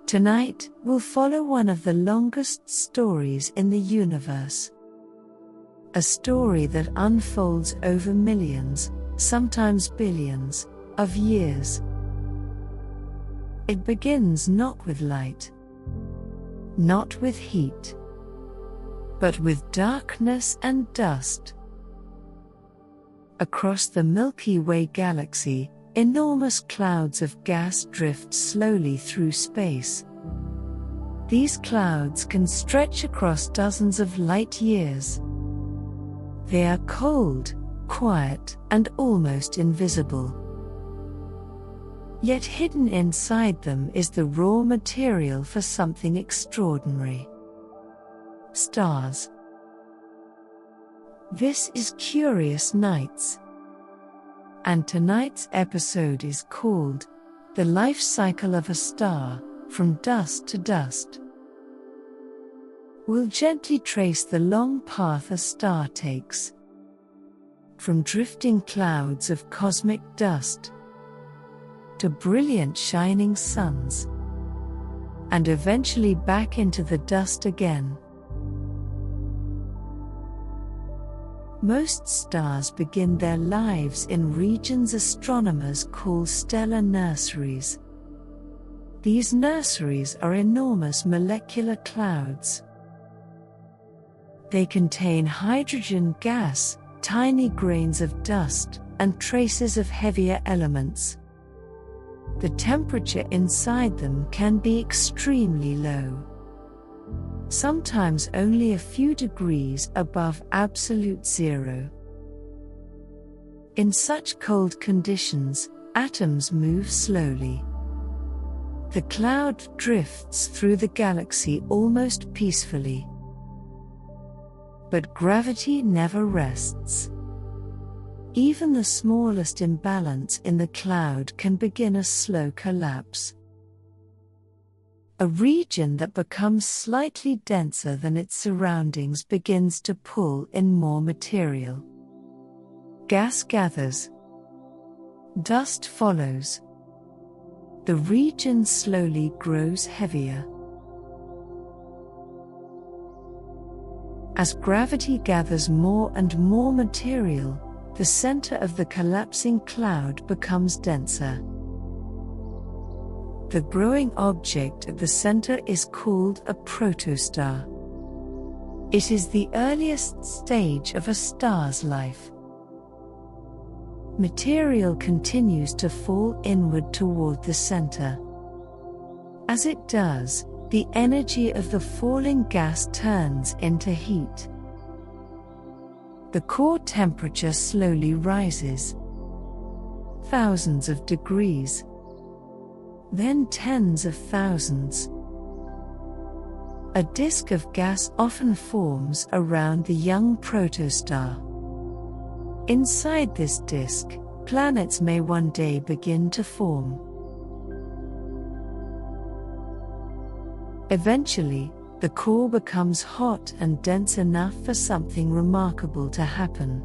Tonight, we'll follow one of the longest stories in the universe. A story that unfolds over millions, sometimes billions, of years. It begins not with light, not with heat, but with darkness and dust. Across the Milky Way galaxy, enormous clouds of gas drift slowly through space. These clouds can stretch across dozens of light years. They are cold, quiet, and almost invisible. Yet hidden inside them is the raw material for something extraordinary. Stars. This is Curious Nights. And tonight's episode is called The Life Cycle of a Star, From Dust to Dust. We'll gently trace the long path a star takes, from drifting clouds of cosmic dust to brilliant shining suns, and eventually back into the dust again. Most stars begin their lives in regions astronomers call stellar nurseries. These nurseries are enormous molecular clouds. They contain hydrogen gas, tiny grains of dust, and traces of heavier elements. The temperature inside them can be extremely low, sometimes only a few degrees above absolute zero. In such cold conditions, atoms move slowly. The cloud drifts through the galaxy almost peacefully. But gravity never rests. Even the smallest imbalance in the cloud can begin a slow collapse. A region that becomes slightly denser than its surroundings begins to pull in more material. Gas gathers. Dust follows. The region slowly grows heavier. As gravity gathers more and more material, the center of the collapsing cloud becomes denser. The growing object at the center is called a protostar. It is the earliest stage of a star's life. Material continues to fall inward toward the center. As it does, the energy of the falling gas turns into heat. The core temperature slowly rises. Thousands of degrees. Then tens of thousands. A disk of gas often forms around the young protostar. Inside this disk, planets may one day begin to form. Eventually, the core becomes hot and dense enough for something remarkable to happen.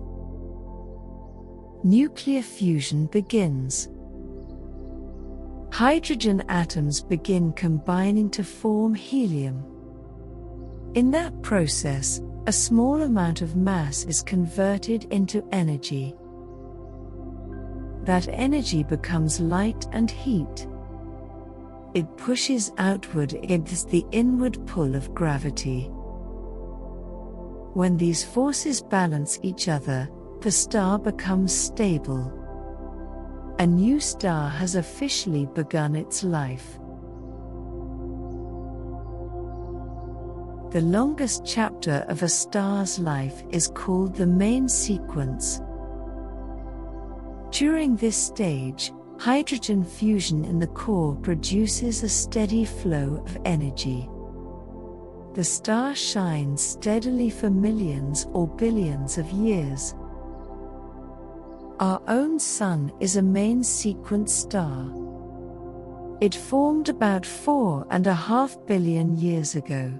Nuclear fusion begins. Hydrogen atoms begin combining to form helium. In that process, a small amount of mass is converted into energy. That energy becomes light and heat. It pushes outward against the inward pull of gravity. When these forces balance each other, the star becomes stable. A new star has officially begun its life. The longest chapter of a star's life is called the main sequence. During this stage, hydrogen fusion in the core produces a steady flow of energy. The star shines steadily for millions or billions of years. Our own Sun is a main sequence star. It formed about 4.5 billion years ago.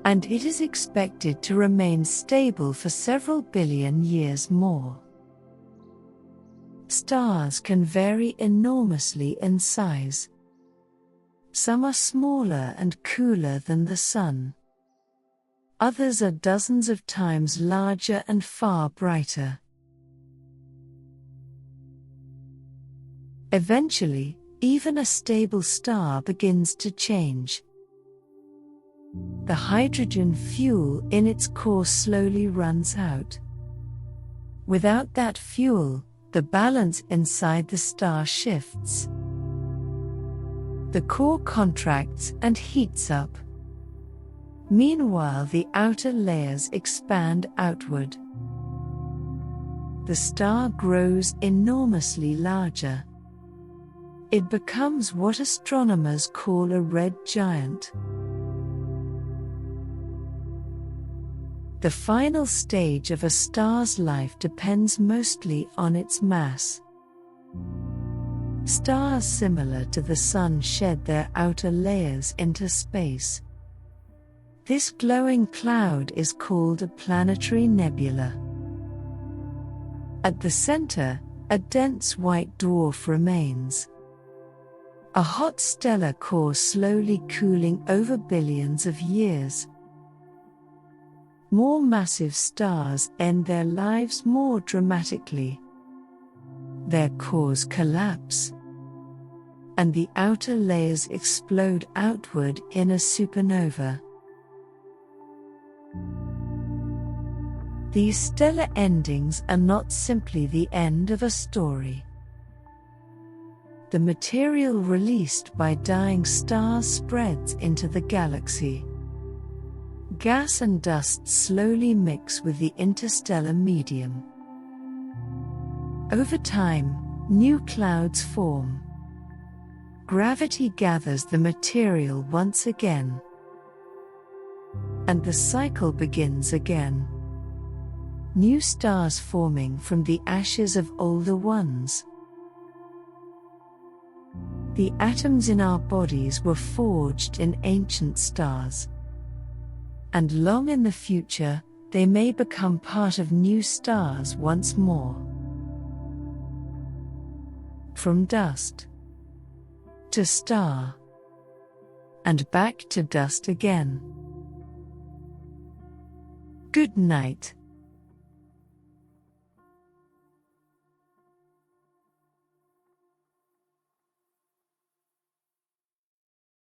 And it is expected to remain stable for several billion years more. Stars can vary enormously in size. Some are smaller and cooler than the Sun. Others are dozens of times larger and far brighter. Eventually, even a stable star begins to change. The hydrogen fuel in its core slowly runs out. Without that fuel, the balance inside the star shifts. The core contracts and heats up. Meanwhile, the outer layers expand outward. The star grows enormously larger. It becomes what astronomers call a red giant. The final stage of a star's life depends mostly on its mass. Stars similar to the Sun shed their outer layers into space. This glowing cloud is called a planetary nebula. At the center, a dense white dwarf remains. A hot stellar core slowly cooling over billions of years. More massive stars end their lives more dramatically. Their cores collapse, and the outer layers explode outward in a supernova. These stellar endings are not simply the end of a story. The material released by dying stars spreads into the galaxy. Gas and dust slowly mix with the interstellar medium. Over time, new clouds form. Gravity gathers the material once again. And the cycle begins again. New stars forming from the ashes of older ones. The atoms in our bodies were forged in ancient stars. And long in the future, they may become part of new stars once more. From dust to star, and back to dust again. Good night.